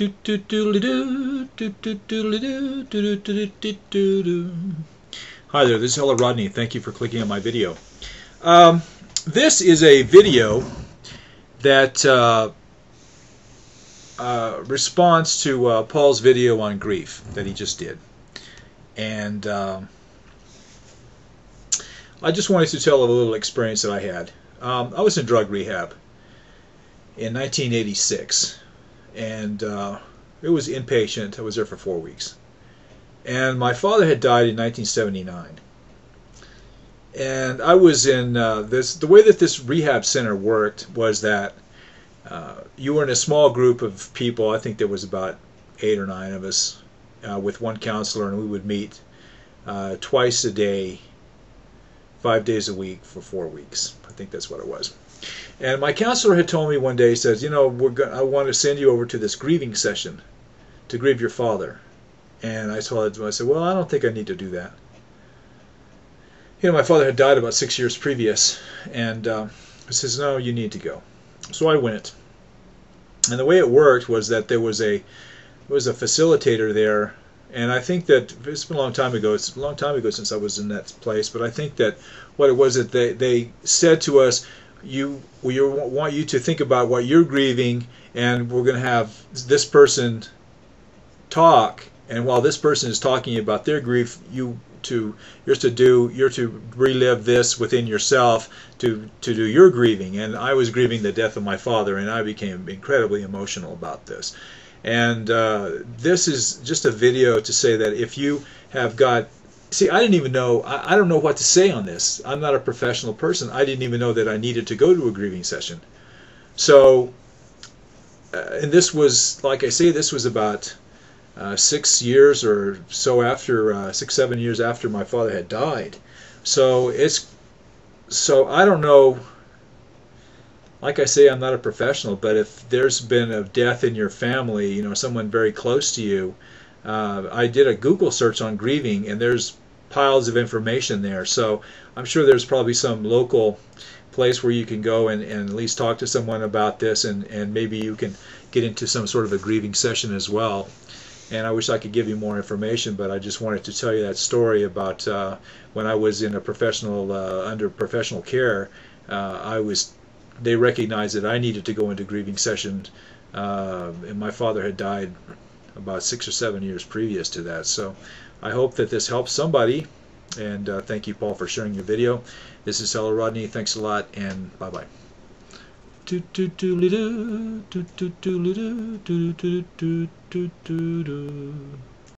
Hi there, this is Hello Rodney. Thank you for clicking on my video. This is a video that responds to Paul's video on grief that he just did. And I just wanted to tell a little experience that I had. I was in drug rehab in 1986. And it was inpatient. I was there for 4 weeks. And my father had died in 1979. And I was in the way that this rehab center worked was that you were in a small group of people. I think there was about 8 or 9 of us with one counselor, and we would meet twice a day, 5 days a week for 4 weeks. I think that's what it was. And my counselor had told me one day, he says, you know, I want to send you over to this grieving session to grieve your father. And I told him, I said, well, I don't think I need to do that. You know, my father had died about 6 years previous, and he says, no, you need to go. So I went. And the way it worked was that there was a facilitator there, and I think that it's been a long time ago. It's a long time ago since I was in that place, but I think that what it was that they said to us, we want you to think about what you're grieving, and we're going to have this person talk, and while this person is talking about their grief, you're to relive this within yourself to do your grieving. And I was grieving the death of my father, and I became incredibly emotional about this. And this is just a video to say that if you have got, see, I didn't even know, I don't know what to say on this. I'm not a professional person. I didn't even know that I needed to go to a grieving session. So, and this was, like I say, this was about 6 years or so after, 6, 7 years after my father had died. So I don't know, like I say, I'm not a professional, but if there's been a death in your family, you know, someone very close to you, I did a Google search on grieving, and there's piles of information there. So I'm sure there's probably some local place where you can go and at least talk to someone about this, and maybe you can get into some sort of a grieving session as well. And I wish I could give you more information, but I just wanted to tell you that story about when I was in a professional, under professional care. They recognized that I needed to go into grieving sessions, and my father had died about 6 or 7 years previous to that. So I hope that this helps somebody, and thank you, Paul, for sharing your video. This is Hello Rodney. Thanks a lot, and bye-bye.